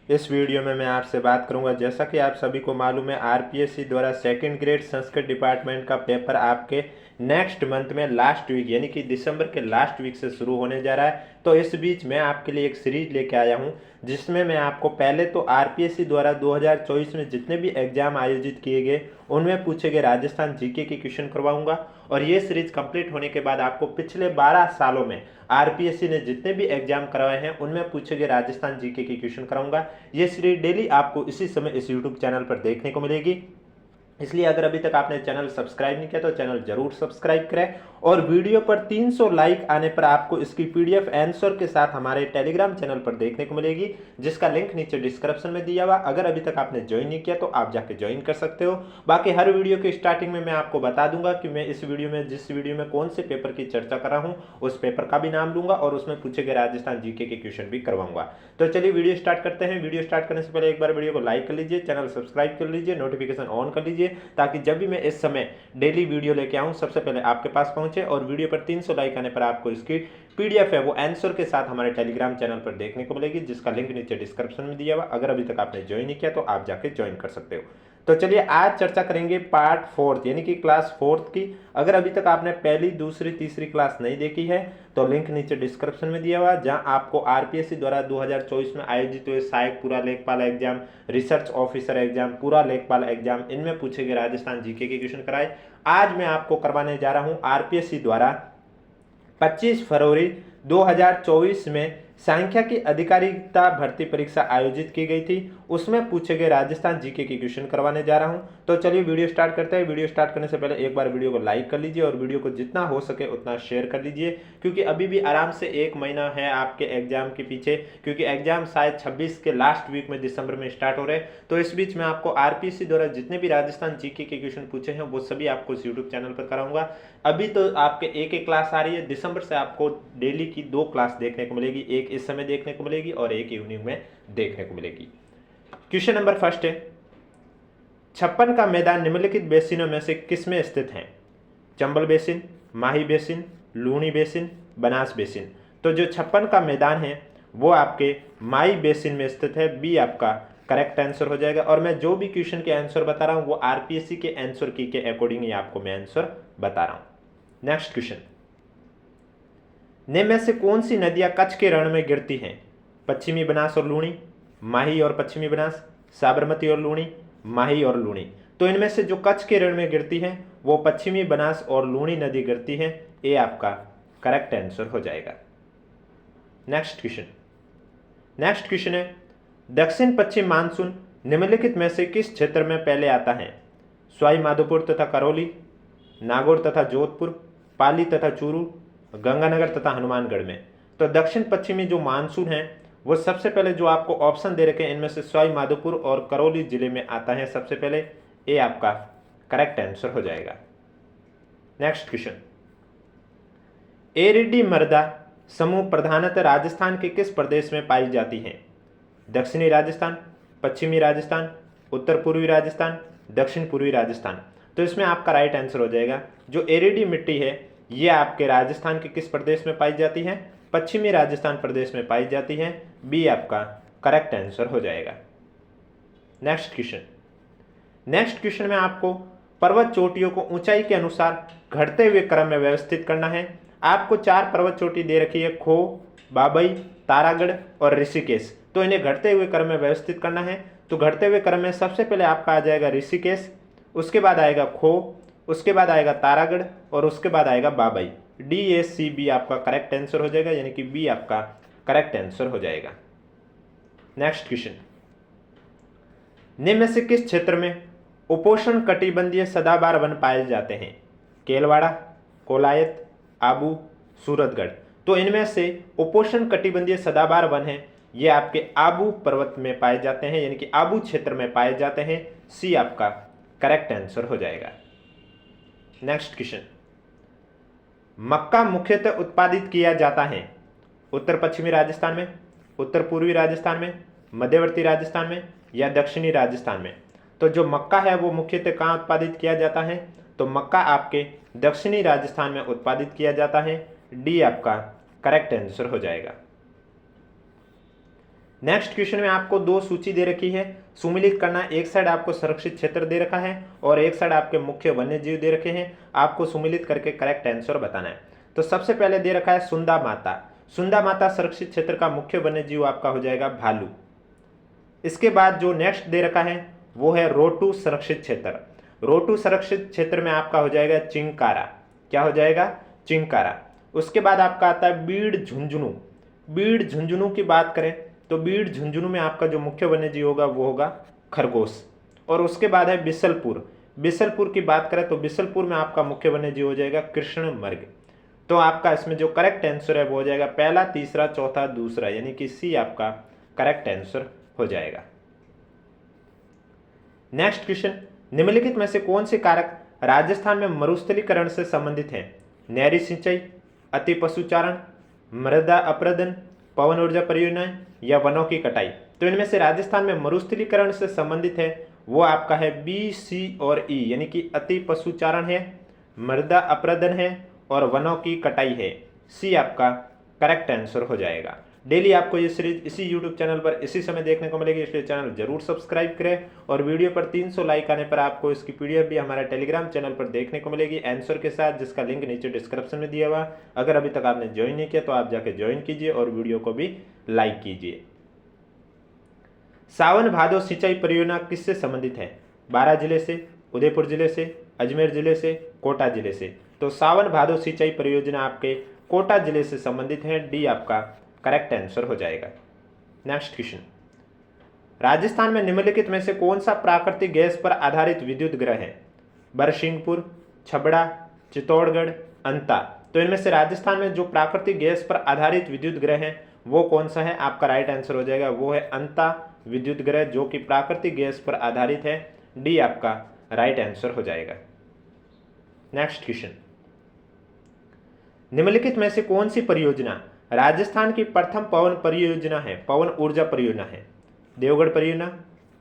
इस वीडियो में मैं आपसे बात करूंगा, जैसा कि आप सभी को मालूम है, आरपीएससी द्वारा सेकंड ग्रेड संस्कृत डिपार्टमेंट का पेपर आपके नेक्स्ट मंथ में लास्ट वीक यानी कि दिसंबर के लास्ट वीक से शुरू होने जा रहा है। तो इस बीच मैं आपके लिए एक सीरीज लेके आया हूं, जिसमें मैं आपको पहले तो आरपीएससी द्वारा 2024 में जितने भी एग्जाम आयोजित किए गए उनमें पूछे गए राजस्थान जीके के क्वेश्चन करवाऊंगा। और ये सीरीज कंप्लीट होने के बाद आपको पिछले 12 सालों में आरपीएससी ने जितने भी एग्जाम करवाए हैं उनमें पूछे गए राजस्थान जीके के क्वेश्चन कराऊंगा। ये सीरीज डेली आपको इसी समय इस यूट्यूब चैनल पर देखने को मिलेगी। इसलिए अगर अभी तक आपने चैनल सब्सक्राइब नहीं किया तो चैनल जरूर सब्सक्राइब करें। और वीडियो पर 300 लाइक आने पर आपको इसकी पीडीएफ आंसर के साथ हमारे टेलीग्राम चैनल पर देखने को मिलेगी, जिसका लिंक नीचे डिस्क्रिप्शन में दिया हुआ। अगर अभी तक आपने ज्वाइन नहीं किया तो आप जाके ज्वाइन कर सकते हो। बाकी हर वीडियो के स्टार्टिंग में मैं आपको बता दूंगा कि मैं इस वीडियो में जिस वीडियो में कौन से पेपर की चर्चा कर रहा हूं उस पेपर का भी नाम लूंगा और उसमें पूछे गए राजस्थान जीके के क्वेश्चन भी करवाऊंगा। तो चलिए वीडियो स्टार्ट करते हैं। वीडियो स्टार्ट करने से पहले एक बार वीडियो को लाइक कर लीजिए, चैनल सब्सक्राइब कर लीजिए, नोटिफिकेशन ऑन कर लीजिए, ताकि जब भी मैं इस समय डेली वीडियो लेके आऊं सबसे पहले आपके पास पहुंचे। और वीडियो पर 300 लाइक आने पर आपको इसकी पीडीएफ है वो आंसर के साथ हमारे टेलीग्राम चैनल पर देखने को मिलेगी, जिसका लिंक नीचे डिस्क्रिप्शन में दिया हुआ। अगर अभी तक आपने ज्वाइन नहीं किया तो आप जाके ज्वाइन कर सकते हो। तो चलिए आज चर्चा करेंगे पार्ट फोर्थ यानी कि क्लास फोर्थ की। अगर अभी तक आपने पहली, दूसरी, तीसरी क्लास नहीं देखी है तो लिंक नीचे डिस्क्रिप्शन में दिया हुआ, जहां आपको आरपीएससी द्वारा 2024 में आयोजित हुए सहायक पूरा लेखपाल एग्जाम, रिसर्च ऑफिसर एग्जाम, पूरा लेखपाल एग्जाम, इनमें पूछे गए राजस्थान जीके के क्वेश्चन कराए। आज मैं आपको करवाने जा रहा हूं आरपीएससी द्वारा 25 फरवरी 2024 में सांख्यिकी अधिकारिता भर्ती परीक्षा आयोजित की गई थी, उसमें पूछे गए राजस्थान जीके के क्वेश्चन करवाने जा रहा हूं। तो चलिए वीडियो स्टार्ट करते हैं। वीडियो स्टार्ट करने से पहले एक बार वीडियो को लाइक कर लीजिए और वीडियो को जितना हो सके उतना शेयर कर लीजिए, क्योंकि अभी भी आराम से 1 महीना है आपके एग्जाम के पीछे, क्योंकि एग्जाम शायद 26 के लास्ट वीक में दिसंबर में स्टार्ट हो रहे हैं। तो इस बीच में आपको आरपीएससी द्वारा जितने भी राजस्थान जीके के क्वेश्चन पूछे हैं वो सभी आपको इस यूट्यूब चैनल पर कराऊंगा। अभी तो आपके एक क्लास आ रही है, दिसंबर से आपको डेली की 2 क्लास देखने को मिलेगी, एक इस समय देखने को मिलेगी और एक इवनिंग में देखने को मिलेगी। क्वेश्चन नंबर फर्स्ट है, 56 का मैदान निम्नलिखित बेसिनों में से किसमें स्थित है? Chambal basin, Mahi basin, Luni basin, Banas basin. तो जो 56 का मैदान है वो आपके माही बेसिन में स्थित है, बी आपका करेक्ट आंसर हो जाएगा। और मैं जो भी क्वेश्चन के आंसर बता रहा हूं वो आरपीएससी के आंसर की के अकॉर्डिंग ही आपको मैं आंसर बता रहा हूं। नेक्स्ट क्वेश्चन, निम्न में से कौन सी नदियां कच्छ के रण में गिरती हैं? पश्चिमी बनास और लूणी, माही और पश्चिमी बनास, साबरमती और लूणी, माही और लूणी। तो इनमें से जो कच्छ के रण में गिरती हैं वो पश्चिमी बनास और लूणी नदी गिरती है, ये आपका करेक्ट आंसर हो जाएगा। नेक्स्ट क्वेश्चन है, दक्षिण पश्चिम मानसून निम्नलिखित में से किस क्षेत्र में पहले आता है? सवाई माधोपुर तथा करौली, नागौर तथा जोधपुर, पाली तथा चूरू, गंगानगर तथा हनुमानगढ़ में। तो दक्षिण पश्चिमी जो मानसून है वो सबसे पहले जो आपको ऑप्शन दे रखे हैं इनमें से सवाई माधोपुर और करौली जिले में आता है सबसे पहले, ये आपका करेक्ट आंसर हो जाएगा। नेक्स्ट क्वेश्चन, एरिडी मृदा समूह प्रधानतः राजस्थान के किस प्रदेश में पाई जाती है? दक्षिणी राजस्थान, पश्चिमी राजस्थान, उत्तर पूर्वी राजस्थान, दक्षिण पूर्वी राजस्थान। तो इसमें आपका राइट आंसर हो जाएगा, जो एरिडी मिट्टी है ये आपके राजस्थान के किस प्रदेश में पाई जाती है? पश्चिमी राजस्थान प्रदेश में पाई जाती है, बी आपका करेक्ट आंसर हो जाएगा। नेक्स्ट क्वेश्चन में आपको पर्वत चोटियों को ऊंचाई के अनुसार घटते हुए क्रम में व्यवस्थित करना है। आपको 4 पर्वत चोटी दे रखी है, खो, बाबई, तारागढ़ और ऋषिकेश। तो इन्हें घटते हुए क्रम में व्यवस्थित करना है। तो घटते हुए क्रम में सबसे पहले आपका आ जाएगा ऋषिकेश, उसके बाद आएगा खो, उसके बाद आएगा तारागढ़ और उसके बाद आएगा बाबई। DACB आपका करेक्ट आंसर हो जाएगा, यानी कि बी आपका करेक्ट आंसर हो जाएगा। नेक्स्ट क्वेश्चन, निम्न में से किस क्षेत्र में उपोष्ण कटिबंधीय सदाबहार वन पाए जाते हैं? केलवाड़ा, कोलायत, आबू, सूरतगढ़। तो इनमें से उपोष्ण कटिबंधीय सदाबहार वन है ये आपके आबू पर्वत में पाए जाते हैं, यानी कि आबू क्षेत्र में पाए जाते हैं, सी आपका करेक्ट आंसर हो जाएगा। नेक्स्ट क्वेश्चन, मक्का मुख्यतः उत्पादित किया जाता है उत्तर पश्चिमी राजस्थान में, उत्तर पूर्वी राजस्थान में, मध्यवर्ती राजस्थान में या दक्षिणी राजस्थान में। तो जो मक्का है वो मुख्यतः कहाँ उत्पादित किया जाता है? तो मक्का आपके दक्षिणी राजस्थान में उत्पादित किया जाता है, डी आपका करेक्ट आंसर हो जाएगा। नेक्स्ट क्वेश्चन में आपको दो सूची दे रखी है, सुमिलित करना। एक साइड आपको संरक्षित क्षेत्र दे रखा है और एक साइड आपके मुख्य वन्य जीव दे रखे हैं। आपको सुमिलित करके करेक्ट आंसर बताना है। तो सबसे पहले दे रखा है सुंदा माता। सुंदा माता संरक्षित क्षेत्र का मुख्य वन्य जीव आपका हो जाएगा भालू। इसके बाद जो नेक्स्ट दे रखा है वो है रोटू संरक्षित क्षेत्र। रोटू संरक्षित क्षेत्र में आपका हो जाएगा चिंकारा। क्या हो जाएगा? चिंकारा। उसके बाद आपका आता है बीड़ झुंझुनू। बीड़ झुंझुनू की बात करें तो बीड़ झुंझुनू में आपका जो मुख्य वन्य जीव होगा वो होगा खरगोश। और उसके बाद है बिसलपुर। बिसलपुर की बात करें तो बिसलपुर में आपका मुख्य वन्य जीव हो जाएगा कृष्ण मृग। तो आपका इसमें जो करेक्ट आंसर है वो हो जाएगा पहला, तीसरा, चौथा, दूसरा, यानी कि सी आपका करेक्ट आंसर हो जाएगा। नेक्स्ट क्वेश्चन, निम्नलिखित में से कौन से कारक राजस्थान में मरुस्थलीकरण से संबंधित हैं? नहरी सिंचाई, अति पशुचारण, मृदा अपरदन, पवन ऊर्जा परियोजनाएं या वनों की कटाई। तो इनमें से राजस्थान में मरुस्थलीकरण से संबंधित है वो आपका है बी, सी और ई, यानी कि अति पशुचारण है, मृदा अपरदन है और वनों की कटाई है। सी आपका करेक्ट आंसर हो जाएगा। डेली आपको ये सीरीज इसी यूट्यूब चैनल पर इसी समय देखने को मिलेगी, इसलिए चैनल जरूर सब्सक्राइब करें। और वीडियो पर 300 लाइक आने पर आपको इसकी पीडीएफ भी हमारे टेलीग्राम चैनल पर देखने को मिलेगी आंसर के साथ, जिसका लिंक नीचे डिस्क्रिप्शन में दिया हुआ। अगर अभी तक आपने ज्वाइन नहीं किया तो आप जाके ज्वाइन कीजिए और वीडियो को भी लाइक कीजिए। सावन भादो सिंचाई परियोजना किससे संबंधित है? बारां जिले से, उदयपुर जिले से, अजमेर जिले से, कोटा जिले से। तो सावन भादो सिंचाई परियोजना आपके कोटा जिले से संबंधित है। डी आपका करेक्ट आंसर हो जाएगा। नेक्स्ट क्वेश्चन, राजस्थान में निम्नलिखित में से कौन सा प्राकृतिक गैस पर आधारित विद्युत ग्रह है? बरसिंहपुर, छबड़ा, चित्तौड़गढ़, अंता। तो इनमें से राजस्थान में जो प्राकृतिक गैस पर आधारित विद्युत ग्रह है वो कौन सा है? आपका राइट आंसर हो जाएगा वो है अंता विद्युत ग्रह, जो कि प्राकृतिक गैस पर आधारित है। डी आपका राइट आंसर हो जाएगा। नेक्स्ट क्वेश्चन, निम्नलिखित में से कौन सी परियोजना राजस्थान की प्रथम पवन परियोजना है, पवन ऊर्जा परियोजना है? देवगढ़ परियोजना,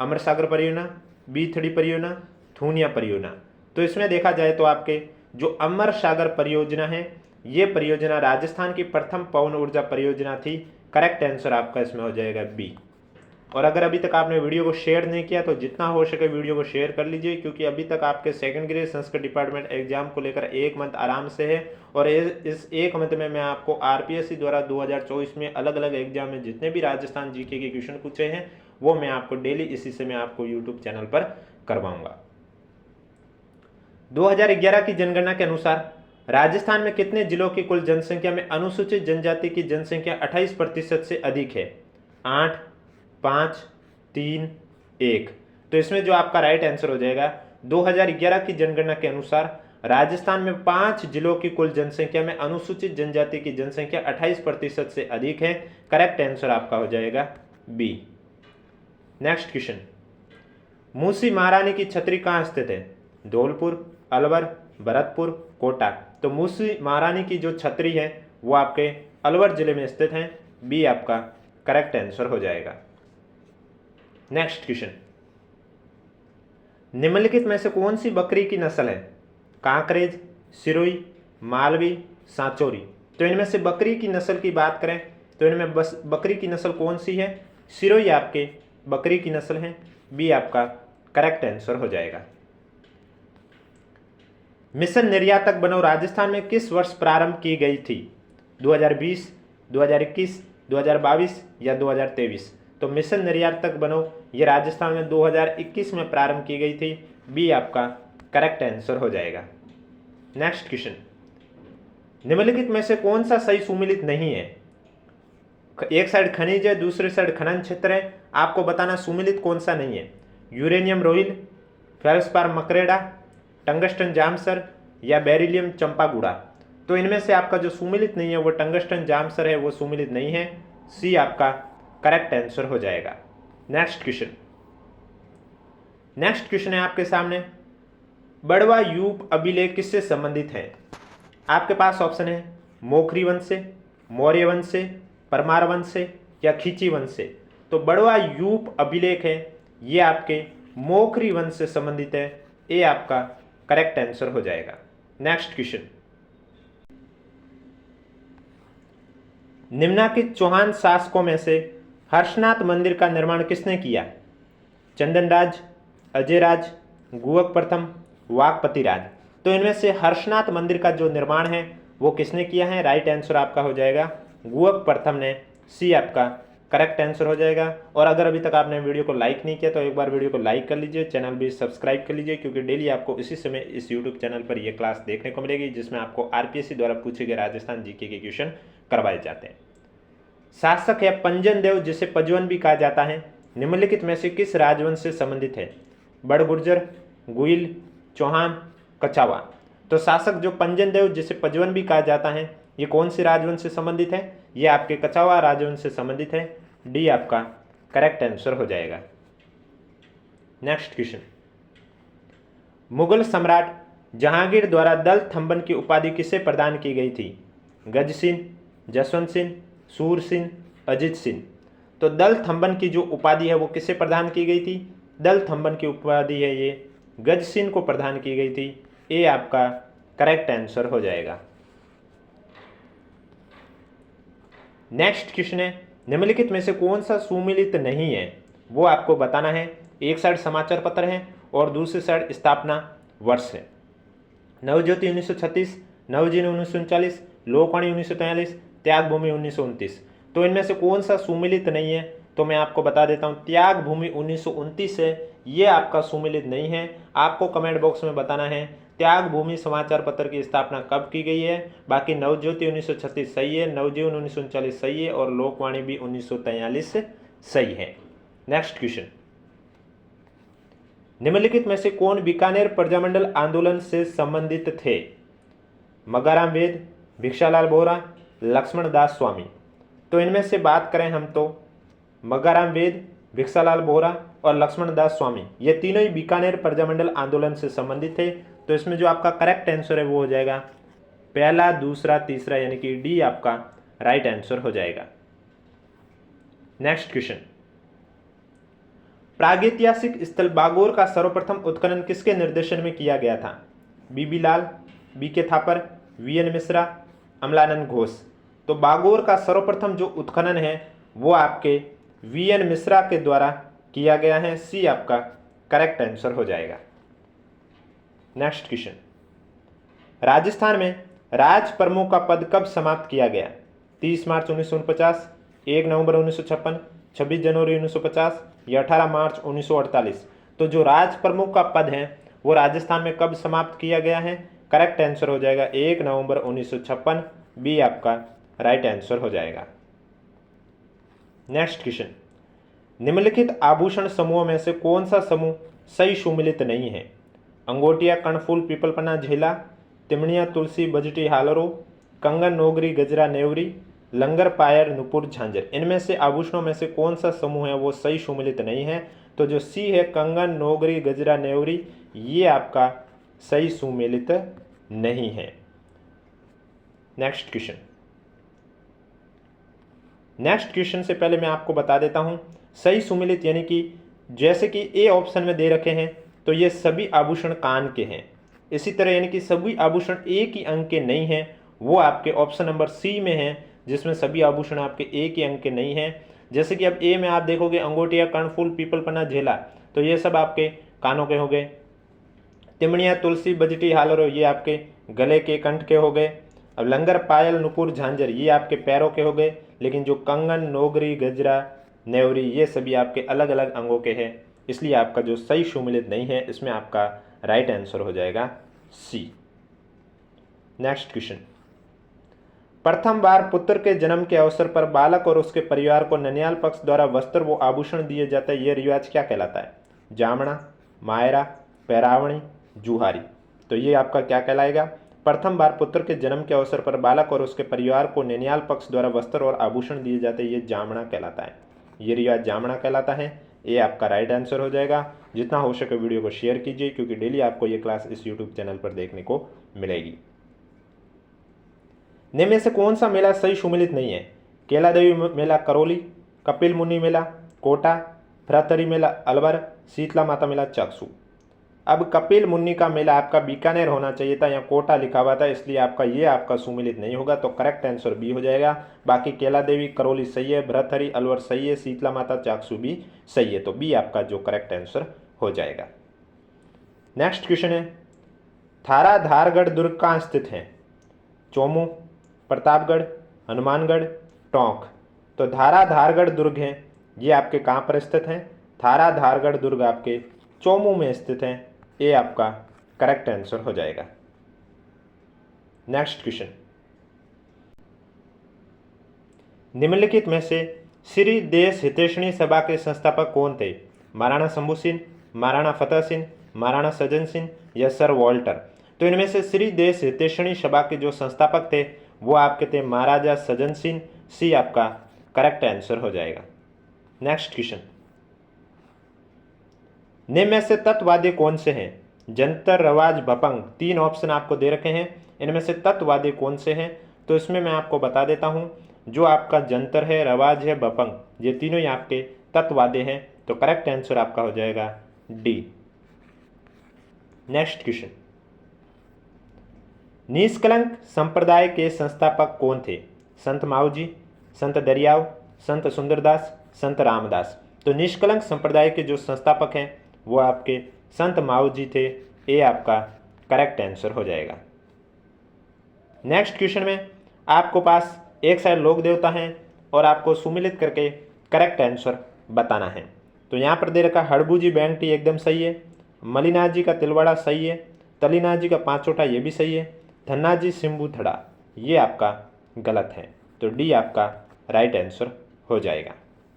अमर सागर परियोजना, बीथड़ी परियोजना, थूनिया परियोजना। तो इसमें देखा जाए तो आपके जो अमर सागर परियोजना है ये परियोजना राजस्थान की प्रथम पवन ऊर्जा परियोजना थी। करेक्ट आंसर आपका इसमें हो जाएगा बी। और अगर अभी तक आपने वीडियो को शेयर नहीं किया तो जितना हो सके वीडियो को शेयर कर लीजिए, क्योंकि अभी तक आपके second grade Sanskrit department exam को लेकर एक मंथ आराम से है। और इस एक मंथ में मैं आपको आरपीएससी द्वारा 2024 में अलग अलग एग्जाम में जितने भी राजस्थान जीके के क्वेश्चन पूछे हैं वो मैं आपको डेली इसी से मैं आपको यूट्यूब चैनल पर करवाऊंगा। 2011 की जनगणना के अनुसार राजस्थान में कितने जिलों की कुल जनसंख्या में अनुसूचित जनजाति की जनसंख्या 28% से अधिक है? 8, 5, 3, 1। तो इसमें जो आपका राइट आंसर हो जाएगा 2011 की जनगणना के अनुसार राजस्थान में 5 जिलों की कुल जनसंख्या में अनुसूचित जनजाति की जनसंख्या 28% से अधिक है। करेक्ट आंसर आपका हो जाएगा बी। नेक्स्ट क्वेश्चन, मूसी महारानी की छतरी कहाँ स्थित है? धौलपुर, अलवर, भरतपुर, कोटा। तो मूसी महारानी की जो छतरी है वो आपके अलवर जिले में स्थित है। बी आपका करेक्ट आंसर हो जाएगा। नेक्स्ट क्वेश्चन, निम्नलिखित में से कौन सी बकरी की नस्ल है? कांकरेज, सिरोही, मालवी, सांचौरी। तो इनमें से बकरी की नस्ल की बात करें तो इनमें बस बकरी की नस्ल कौन सी है? सिरोही आपके बकरी की नस्ल है। बी आपका करेक्ट आंसर हो जाएगा। मिशन निर्यातक बनो राजस्थान में किस वर्ष प्रारंभ की गई थी? 2020, 2021, 2022 या 2023? तो मिशन निर्यातक बनो ये राजस्थान में 2021 में प्रारंभ की गई थी। बी आपका करेक्ट आंसर हो जाएगा। नेक्स्ट क्वेश्चन, निम्नलिखित में से कौन सा सही सुमिलित नहीं है? एक साइड खनिज है, दूसरी साइड खनन क्षेत्र है, आपको बताना सुमिलित कौन सा नहीं है। Uranium Rohil, feldspar Makreda, tungsten Jamsar या बेरिलियम चंपागुड़ा। तो इनमें से आपका जो सुमिलित नहीं है वो टंगस्टन जामसर है, वो सुमिलित नहीं है। सी आपका करेक्ट आंसर हो जाएगा। नेक्स्ट क्वेश्चन, नेक्स्ट क्वेश्चन है आपके सामने, बड़वा यूप अभिलेख किससे संबंधित है? आपके पास ऑप्शन है मोखरी वंश से, मौर्य वंश से, परमार वंश से या खींची वंश से। तो बड़वा यूप अभिलेख है ये आपके मोखरी वंश से संबंधित है। ए आपका करेक्ट आंसर हो जाएगा। नेक्स्ट क्वेश्चन, निम्नलिखित चौहान शासकों में से हर्षनाथ मंदिर का निर्माण किसने किया? चंदनराज, अजयराज, गुहक प्रथम, वाकपति राज। तो इनमें से हर्षनाथ मंदिर का जो निर्माण है वो किसने किया है? राइट आंसर आपका हो जाएगा गुहक प्रथम ने। सी आपका करेक्ट आंसर हो जाएगा। और अगर अभी तक आपने वीडियो को लाइक नहीं किया तो एक बार वीडियो को लाइक कर लीजिए, चैनल भी सब्सक्राइब कर लीजिए, क्योंकि डेली आपको इसी समय इस यूट्यूब चैनल पर यह क्लास देखने को मिलेगी जिसमें आपको आरपीएससी द्वारा पूछे गए राजस्थान जीके के क्वेश्चन करवाए जाते हैं। शासक है पंजन देव जिसे पजवन भी कहा जाता है, निम्नलिखित में से किस राजवंश से संबंधित है? बड़गुर्जर, गुइल, चौहान, कछावा। तो शासक जो पंजन देव जिसे पजवन भी कहा जाता है ये कौन सी राजवंश से संबंधित है? ये आपके कछावा राजवंश से संबंधित है। डी आपका करेक्ट आंसर हो जाएगा। नेक्स्ट क्वेश्चन, मुगल सम्राट जहांगीर द्वारा दल थंबन की उपाधि किसे प्रदान की गई थी? गज सिंह, जसवंत सिंह, सूर सिंह, अजित सिंह। तो दल थंबन की जो उपाधि है वो किसे प्रदान की गई थी? दल थंबन की उपाधि है ये गज सिंह को प्रदान की गई थी। ए आपका करेक्ट आंसर हो जाएगा। नेक्स्ट क्वेश्चन है, निम्नलिखित में से कौन सा सुमेलित नहीं है? वो आपको बताना है। एक साइड समाचार पत्र है और दूसरी साइड स्थापना वर्ष है। नवज्योति 1936, नवजीवन 1939, लोकवाणी 1943, त्याग भूमि 1929। तो इनमें से कौन सा सुमेलित नहीं है? तो मैं आपको बता देता हूं, त्याग भूमि 1929 है, ये आपका सुमेलित नहीं है। आपको कमेंट बॉक्स में बताना है त्याग भूमि समाचार पत्र की स्थापना कब की गई है। बाकी नवज्योति 1936 सही है, नवजीवन 1939 सही है और लोकवाणी भी 1943 सही है। नेक्स्ट क्वेश्चन, निम्नलिखित में से कौन बीकानेर प्रजामंडल आंदोलन से संबंधित थे? मगाराम वेद, भिक्षालाल बोहरा, लक्ष्मण दास स्वामी। तो इनमें से बात करें हम तो मगाराम वेद, भिक्षालाल बोहरा और लक्ष्मण दास स्वामी ये तीनों ही बीकानेर प्रजामंडल आंदोलन से संबंधित थे। तो इसमें जो आपका करेक्ट आंसर है वो हो जाएगा पहला, दूसरा, तीसरा, यानी कि डी आपका राइट आंसर हो जाएगा। नेक्स्ट क्वेश्चन, प्रागैतिहासिक स्थल बागोर का सर्वप्रथम उत्खनन किसके निर्देशन में किया गया था? बीबी लाल, बीके थापर, वीएन मिश्रा, अमलानंद घोष। तो बागोर का सर्वप्रथम जो उत्खनन है वो आपके वीएन मिश्रा के द्वारा किया गया है। सी आपका करेक्ट आंसर हो जाएगा। नेक्स्ट क्वेश्चन, राजस्थान में राज प्रमुख का पद कब समाप्त किया गया? 30 मार्च 1949, 1 नवंबर 1956, 26 जनवरी 1950 या 18 मार्च 1948। तो जो राज प्रमुख का पद है वो राजस्थान में कब समाप्त किया गया है? करेक्ट आंसर हो जाएगा 1 नवंबर 1956। बी आपका राइट आंसर हो जाएगा। नेक्स्ट क्वेश्चन, निम्नलिखित आभूषण समूहों में से कौन सा समूह सही सुमेलित नहीं है? अंगोटिया, कर्णफूल, पीपलपना, झेला, तिमणिया, तुलसी, बजटी, हालरो, कंगन, नोगरी, गजरा, नेवरी, लंगर, पायर, नुपुर, झांझर। इनमें से आभूषणों में से कौन सा समूह है वो सही सुमेलित नहीं है? तो जो सी है कंगन, नोगरी, गजरा, नेवरी, ये आपका सही सुमेलित नहीं है। नेक्स्ट क्वेश्चन, नेक्स्ट क्वेश्चन से पहले मैं आपको बता देता हूं सही सुमेलित यानी कि जैसे कि ए ऑप्शन में दे रखे हैं तो ये सभी आभूषण कान के हैं। इसी तरह यानी कि सभी आभूषण एक ही अंक के नहीं हैं, वो आपके ऑप्शन नंबर सी में हैं जिसमें सभी आभूषण आपके एक ही अंक के नहीं हैं। जैसे कि अब ए में आप देखोगे अंगोटिया, कर्णफूल, पीपलपना, झेला, तो ये सब आपके कानों के हो गए। तिमणिया, तुलसी, बजटी, हालरो ये आपके गले के, कंठ के हो गए। अब लंगर, पायल, नुपुर, झांझर ये आपके पैरों के हो गए। लेकिन जो कंगन, नोगरी, गजरा, नेवरी ये सभी आपके अलग अलग अंगों के हैं। इसलिए आपका जो सही सुमेलित नहीं है इसमें आपका राइट आंसर हो जाएगा सी। नेक्स्ट क्वेश्चन, प्रथम बार पुत्र के जन्म के अवसर पर बालक और उसके परिवार को ननिहाल पक्ष द्वारा वस्त्र व आभूषण दिए जाते हैं, यह रिवाज क्या कहलाता है? जामना, मायरा, पैरावणी, जुहारी। तो ये आपका क्या कहलाएगा? प्रथम बार पुत्र के जन्म के अवसर पर बालक और उसके परिवार को ननिहाल पक्ष द्वारा वस्त्र और आभूषण दिए जाते हैं, ये जामना कहलाता है। ये रिवाज जामना कहलाता है। ये आपका राइट आंसर हो जाएगा। जितना हो सके वीडियो को शेयर कीजिए क्योंकि डेली आपको ये क्लास इस यूट्यूब चैनल पर देखने को मिलेगी। निम्न में से कौन सा मेला सही सुमेलित नहीं है? केला देवी मेला करौली, कपिल मुनि मेला कोटा, भ्रातरी मेला अलवर, शीतला माता मेला चाकसू। अब कपिल मुन्नी का मेला आपका बीकानेर होना चाहिए था, यहाँ कोटा लिखा हुआ था, इसलिए आपका ये आपका सुमिलित नहीं होगा, तो करेक्ट आंसर बी हो जाएगा। बाकी केला देवी करौली सही है, भरतहरि अलवर सही है, शीतला माता चाकसू भी सही है, तो बी आपका जो करेक्ट आंसर हो जाएगा। नेक्स्ट क्वेश्चन है, थारा धारगढ़ दुर्ग कहाँ स्थित है? चोमू, प्रतापगढ़, हनुमानगढ़, टोंक। तो धारा धारगढ़ दुर्ग है, ये आपके कहाँ पर स्थित है? थारा धारगढ़ दुर्ग आपके चोमू में स्थित है, ये आपका करेक्ट आंसर हो जाएगा। नेक्स्ट क्वेश्चन, निम्नलिखित में से श्री देश हितैषणी सभा के संस्थापक कौन थे? महाराणा शंभू सिंह, महाराणा फतेह सिंह, महाराणा सज्जन सिंह या सर वॉल्टर। तो इनमें से श्री देश हितैषणी सभा के जो संस्थापक थे वो आपके थे महाराजा सज्जन सिंह, सी आपका करेक्ट आंसर हो जाएगा। नेक्स्ट क्वेश्चन, निम्न में से तत्ववादी कौन से हैं? जंतर, रवाज, भपंग, तीन ऑप्शन आपको दे रखे हैं, इनमें से तत्ववादी कौन से हैं? तो इसमें मैं आपको बता देता हूं, जो आपका जंतर है, रवाज है, भपंग, ये तीनों ही आपके तत्ववादी हैं, तो करेक्ट आंसर आपका हो जाएगा डी। नेक्स्ट क्वेश्चन, निष्कलंक संप्रदाय के संस्थापक कौन थे? संत माऊजी, संत दरियाव, संत सुंदरदास, संत रामदास। तो निष्कलंक संप्रदाय के जो संस्थापक हैं वो आपके संत माऊजी थे, ये आपका करेक्ट आंसर हो जाएगा। नेक्स्ट क्वेश्चन में आपको पास एक साइड लोक देवता हैं और आपको सुमिलित करके करेक्ट आंसर बताना है। तो यहाँ पर दे रखा हड़बूजी बैंगटी एकदम सही है, मलिनाथ जी का तिलवाड़ा सही है, तलीनाथ जी का पांचोटा ये भी सही है, धन्ना जी सिंबू थड़ा ये आपका गलत है, तो डी आपका राइट आंसर हो जाएगा।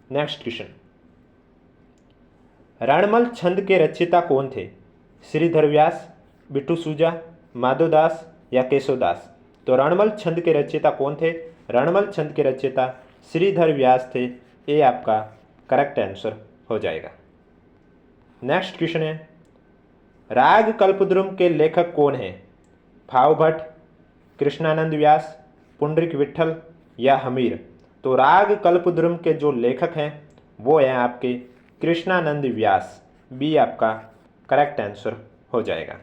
नेक्स्ट क्वेश्चन, रणमल छंद के रचयिता कौन थे? श्रीधर व्यास, बिट्टू सूजा, माधोदास या केशवदास। तो रणमल छंद के रचयिता कौन थे? रणमल छंद के रचयिता श्रीधर व्यास थे, ये आपका करेक्ट आंसर हो जाएगा। नेक्स्ट क्वेश्चन है, राग कल्पद्रुम के लेखक कौन है? भाव भट्ट, कृष्णानंद व्यास, पुंडरीक विट्ठल या हमीर। तो राग कल्पद्रुम के जो लेखक हैं वो हैं आपके कृष्णानंद व्यास, बी आपका करेक्ट आंसर हो जाएगा।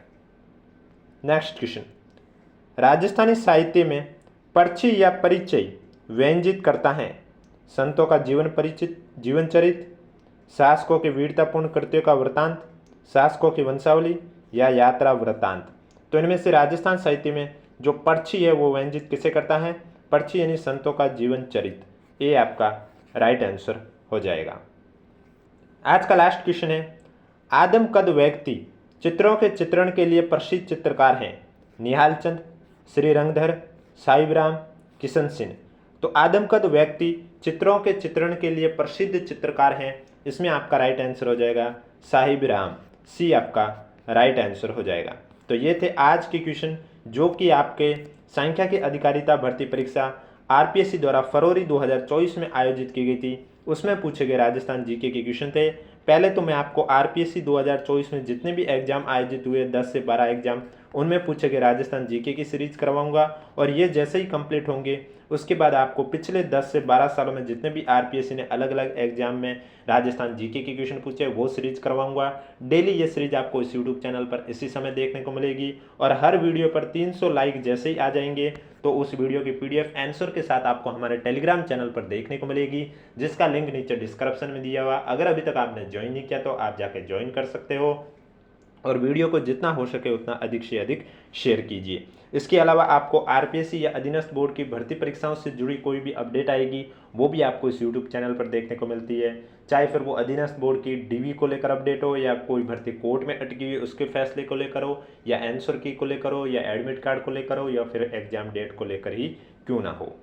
नेक्स्ट क्वेश्चन, राजस्थानी साहित्य में पर्ची या परिचय व्यंजित करता है? संतों का जीवन परिचित, जीवन चरित, शासकों के वीरतापूर्ण कृत्यों का वृतांत, शासकों की वंशावली या यात्रा वृतांत। तो इनमें से राजस्थान साहित्य में जो पर्ची है वो व्यंजित किसे करता है? पर्ची यानी संतों का जीवन चरित, ये आपका राइट आंसर हो जाएगा। आज का लास्ट क्वेश्चन है, आदमकद व्यक्ति चित्रों के चित्रण के लिए प्रसिद्ध चित्रकार हैं? निहाल चंद, श्री रंगधर, साहिब राम, किशन सिंह। तो आदमकद व्यक्ति चित्रों के चित्रण के लिए प्रसिद्ध चित्रकार हैं, इसमें आपका राइट आंसर हो जाएगा साहिब राम, सी आपका राइट आंसर हो जाएगा। तो ये थे आज के क्वेश्चन जो कि आपके संख्या की अधिकारिता भर्ती परीक्षा आरपीएससी द्वारा फरवरी 2024 में आयोजित की गई थी, उसमें पूछे गए राजस्थान जीके के क्वेश्चन थे। पहले तो मैं आपको आरपीएससी 2024 में जितने भी एग्जाम आयोजित हुए 10 से 12 एग्जाम, उनमें पूछे गए राजस्थान जीके की सीरीज करवाऊंगा, और ये जैसे ही कंप्लीट होंगे उसके बाद आपको पिछले 10 से 12 सालों में जितने भी आरपीएससी ने अलग अलग एग्जाम में राजस्थान जीके के क्वेश्चन पूछे वो सीरीज करवाऊंगा। डेली ये सीरीज आपको इस यूट्यूब चैनल पर इसी समय देखने को मिलेगी, और हर वीडियो पर 300 लाइक जैसे ही आ जाएंगे तो उस वीडियो की पीडीएफ आंसर के साथ आपको हमारे टेलीग्राम चैनल पर देखने को मिलेगी, जिसका लिंक नीचे डिस्क्रिप्शन में दिया हुआ। अगर अभी तक आपने ज्वाइन नहीं किया तो आप जाके ज्वाइन कर सकते हो, और वीडियो को जितना हो सके उतना अधिक से अधिक शेयर कीजिए। इसके अलावा आपको आरपीएससी या अधीनस्थ बोर्ड की भर्ती परीक्षाओं से जुड़ी कोई भी अपडेट आएगी वो भी आपको इस यूट्यूब चैनल पर देखने को मिलती है, चाहे फिर वो अधीनस्थ बोर्ड की डीवी को लेकर अपडेट हो, या कोई भर्ती कोर्ट में अटकी हुई उसके फैसले को लेकर हो, या आंसर की को लेकर हो, या एडमिट कार्ड को लेकर हो, या फिर एग्जाम डेट को लेकर ही क्यों ना हो।